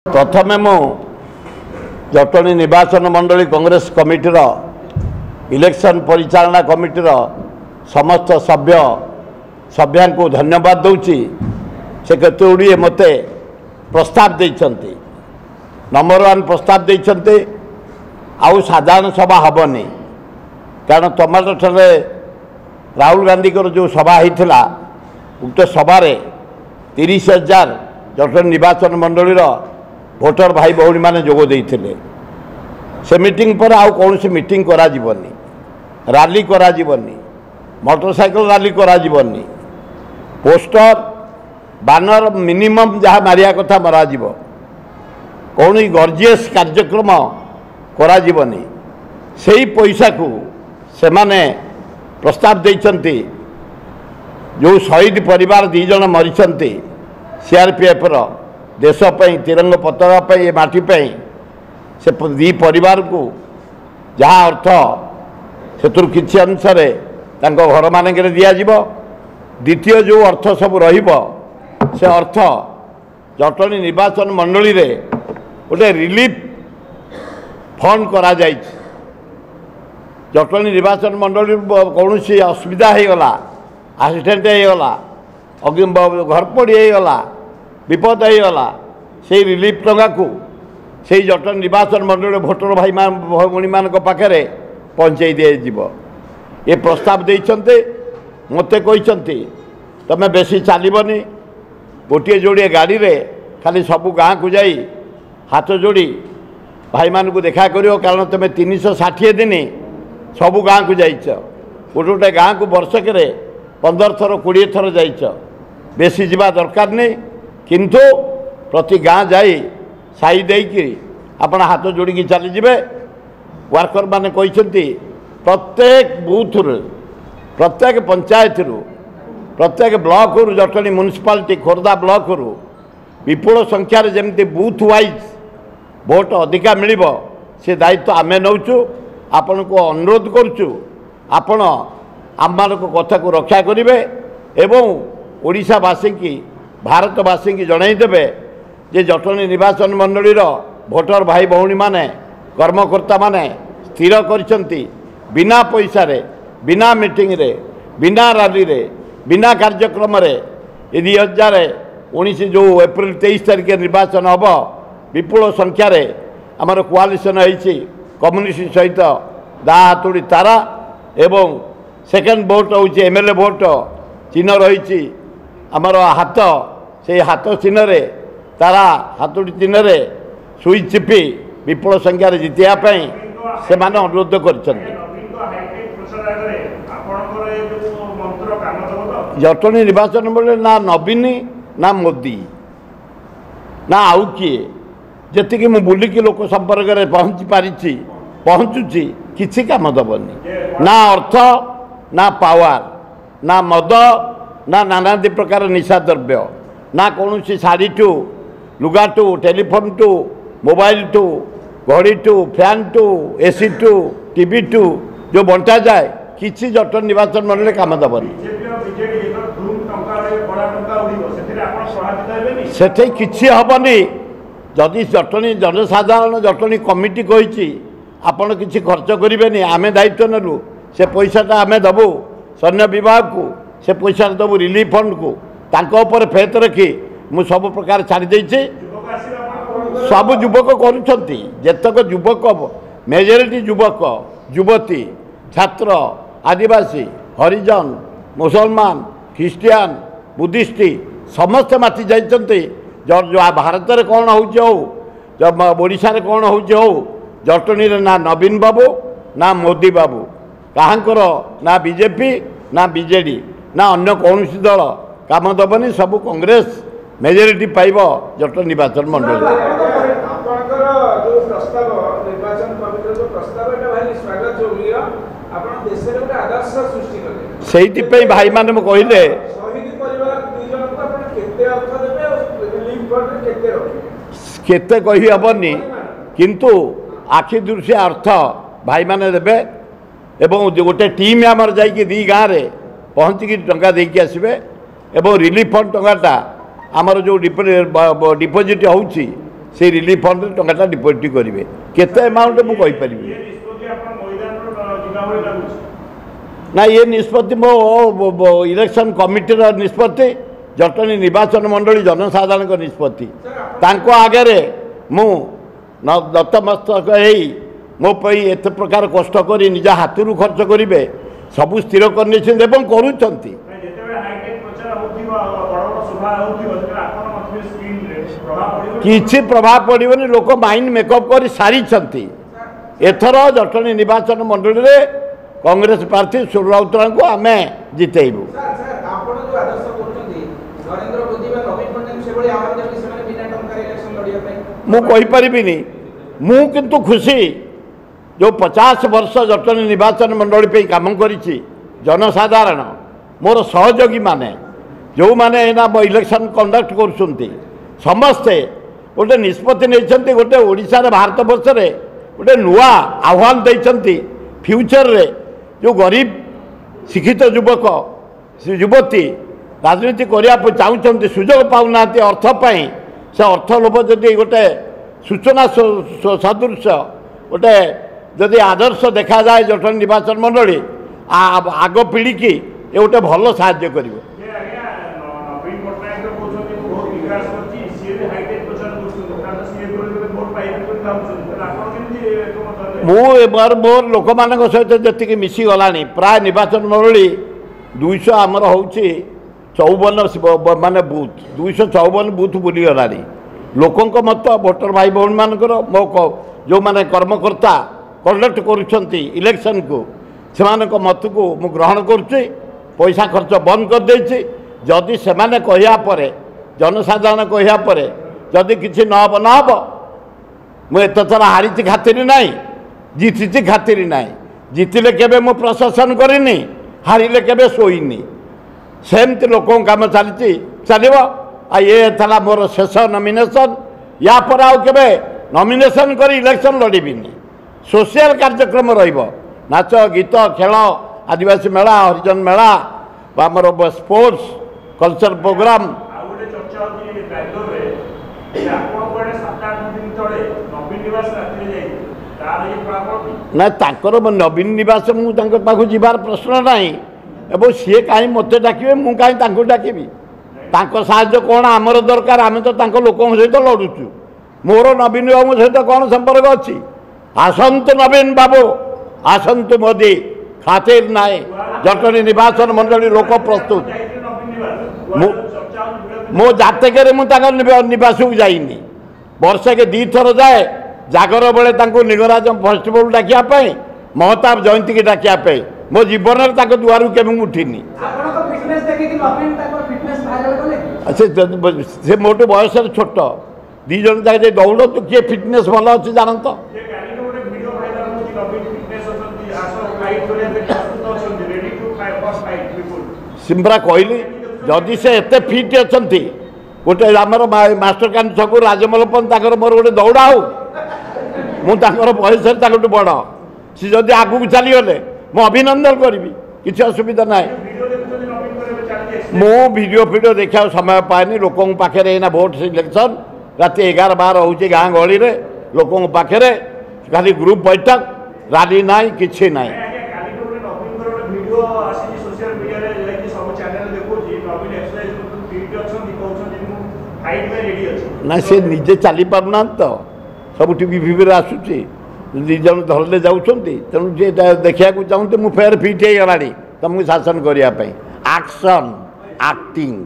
प्रथमे मु जटणी निर्वाचन मंडली कांग्रेस कमिटीर इलेक्शन परिचालना कमिटीर समस्त सभ्या को धन्यवाद दूची से केते गुड़िए मते प्रस्ताव देइछन्ति नंबर 1 प्रस्ताव देइछन्ति आउ साधारण सभा हबनी कारण टमाटो ठारे राहुल गांधी जो सभा होता उक्त सभारे 30,000 जटणी निर्वाचन मंडलीर भोटर भाई भौणी मैंने जोग देते से मीटिंग पर आउ कौन सी मीटिंग करा जीवनी रैली करा जीवनी मोटरसाइकिल रैली करा जीवनी पोस्टर बैनर मिनिमम जहाँ मारिया कथा मरा जीव कौन गॉर्जियस कार्यक्रम करा जीवनी सेही पैसा को से माने प्रस्ताव देइछन्ति जो शहीद परिवार 2 जन मरीछन्ति सीआरपीएफ रो देश पई तिरंग पताका पई ए माटी पई से 2 परिवार को जहाँ अर्थ से किसी अनुसार तांको घर मानक दिया जीवो द्वितीय जो अर्थ सब रहिबो से अर्थ जटणी निर्वाचन मंडली रे गोटे रिलीफ फंड करा जायछि जटणी निर्वाचन मंडली कौन सी असुविधा हो गला एक्सीडेंट हो गला घर पड़ी हो गला विपद हो गला से रिलीफ टंका को से जटणी निर्वाचन मंडल भोटर भाई भौणी मान पाखे पहुँचाई दिज्व ये प्रस्ताव देते मत कहते तुम बेसी चलनी गोटे जोड़े गाड़ी रे खाली सबू गाँ को जाई हाथ जोड़ी भाई मान को देखा करियो कारण तुम 360 दिन सबू गाँ को जाइछ गोटे गोटे गाँ को वर्षक 15 थर 20 थर जाइछ बेसी जीवा दरकार नहीं किंतु प्रति गाँ जाई साई देकी आपण हाथ जोड़ी चलीजे वर्कर माने कहते प्रत्येक बूथ प्रत्येक पंचायत प्रत्येक block Jatni municipality Khordha block विपुल संख्यार जमती बूथ वाइज भोट अधिका मिल से दायित्व आम नौचु आपण को अनुरोध करुचु आपण आम कथा को रक्षा करेंगे एवं ओडिशावासी की भारतवासी की जनईदेवे जे जटणी निर्वाचन मंडलीर भोटर भाई भौणी माने कर्मकर्ता माने स्थिर करिसंती बिना पैसा रे बिना मीटिंग रे बिना रैली रे बिना कार्यक्रम रे 2019 जो एप्रिल 23 तारिख निर्वाचन हम विपुल संख्यार आमर कोआलिशन होती कम्युनिस्ट सहित दा हाथुड़ी तारा एवं सेकेंड भोट हूँ एमएलए भोट चिन्ह रही आमर हाथ से हाथ चिन्ह रे तारा हाथुड़ी चिन्ह रे सुई चिपी विपुल संख्यार जितियापाई से माने अनुरोध कर जटणी निर्वाचन बोले ना नवीन ना मोदी ना आउ किए जी मुझे बुलिकी लोक संपर्क में पहुँची पारी पहुँचुची किसी काम दबनी ना अर्थ ना पावर ना मद ना नानादी प्रकार निशा द्रव्य ना कौन शाढ़ी टू लुगा टू टेलीफोन टू मोबाइल टू घड़ी टू फैन टू एसी टू टीवी टू जो बंटा जाए किसी जटणी निर्वाचन मंडल काम दबनी से किसी हेनी जदि जटणी जनसाधारण जटणी कमिटी कही आपण किसी खर्च करेंगे आम दायित्व नेलु से पैसाटा आम दबू सैन्य विभाग को से पैसा दबू रिलीफ फंड को तांको फेत रखी मु सब प्रकार छाड़ी देछि सब युवक करतक युवक मेजोरिटी युवक युवती छात्र आदिवासी हरिजन मुसलमान ख्रिस्टियान बुद्धिस्ट समस्त माति जाइछन्ति जो भारत में कौन होशा कौन हो जटणी ना नवीन बाबू ना मोदी बाबू कहाँकर ना बीजेपी ना बीजेडी ना अन्य कौन दल काम दबनी सब कांग्रेस मेजोरिटी पाइब जटणी निर्वाचन मंडल से भाई मैंने कहले केते कही हेनी किंतु आखि दृश्य अर्थ भाई माने देबे एवं गोटे टीम आमर जाइए 2 गाँव में पहुँचिकी टंका देकी आसबे एवं रिलीफ फंड टंकाटा आमर जो डिपोजिट होउछि से रिलीफ फंड टंका डिपोजिट करेंगे केते अमाउंट मुझे ना ये निष्पत्ति मो इलेक्शन कमिटीर निष्पत्ति जटणी निर्वाचन मंडली जनसाधारण निष्पत्ति तांको आगे मु नतमस्तक मो एत प्रकार कष्ट कर निज हाथ खर्च करेंगे सबू स्थिर कर किसी प्रभाव पड़ोनी लोक माइंड मेकअप कर सारी एथर जटणी निर्वाचन मंडली रे कांग्रेस प्रार्थी सुर राउतरां को आम जितेबू मुझे मु किंतु खुशी जो 50 वर्ष जटणी निर्वाचन मंडली पे काम करी जनसाधारण मोर सहयोगी माने जो माने ना इलेक्शन कंडक्ट कर समस्ते गोटे निष्पत्ति नहीं गोटे ओडिशा रे भारत वर्ष रे गोटे नुआ आह्वान देते फ्यूचर रे जो गरीब शिक्षित युवक युवती राजनीति करने चाहते सुजोग पाऊना अर्थ पाई से अर्थ लोभ जदि गोटे सूचना सदृश गोटे जदि आदर्श देखा जाए जटणी निर्वाचन मंडली आग पीढ़ी की ये गोटे भल साहाय्य कर मोर लोक मान सहित जी मिसीगला प्राय निर्वाचन मंडली 200 आमर हूँ 54 माने बूथ 254 बूथ बुलीगला लोकों मत भोटर भाई भौणी मानकर मो जो माने कर्मकर्ता कंडक्ट करुँच इलेक्शन को से मत को मु ग्रहण करुच्ची पैसा खर्च बंद कर देछि जदि से कहपर जनसाधारण कहपर जदि किसी न हम मुझे थर हारी खातिर ना जीति खातिर ना जीतिले केबे मु प्रशासन करनी हारिले केबे शोईनी सेमती लोक काम चली चलो ये था मोर शेष नॉमिनेशन या पर आउ केबे नॉमिनेशन कर इलेक्शन लड़बीनी सोशल कार्यक्रम नाच गीत खेल आदिवासी मेला हरिजन मेला आमर स्पोर्ट्स कल्चर प्रोग्राम ना ताकर नवीन निवास मुझे जीवार प्रश्न ना एवं सी कहीं मत डाके मुझे कहीं डाकबी साहाଯ୍य कौन आमर दरकार आम तो लोक सहित लड़ुचु मोर नवीन बाबू सहित कौन संपर्क अच्छी आसतु नवीन बाबू आसतु मोदी खातिर नाए जटणी निर्वाचन मंडली लोक प्रस्तुत मो जातक निवास को जाइनी वर्षे के 2 थर जाए जागर बेले लिंगराज फेस्टिवल डाकिया महताब जयंती की डाकिया मो जीवन में दुआर के उठिनी से मोटे बयस छोट 2 जन जाके दौड़ तो किए फिटनेस भल अच्छे जानत सिम्बरा कहली जदि से एत फिट अच्छा गोटे आमर मास्टर कान छक राजमलपन मोर गोटे दौड़ा हो मुझे बयस बड़ सी जदि आगू चलीगले मु अभिनंदन करी किसी असुविधा ना मो वीडियो देखा समय पाए लोकों पाखे भोट सिलेक्शन राति 11-12 हो गाँ गहली लोकों पाखे खाली ग्रुप बैठक राली ना कि ना ना सी निजे चली पारना तो सब टीवी फिवी आसूसी 2 जन धरले जाऊँगी तेणु देखा चाहते मुझे फेर फिट हो गला तुमको शासन करने एक्शन एक्टिंग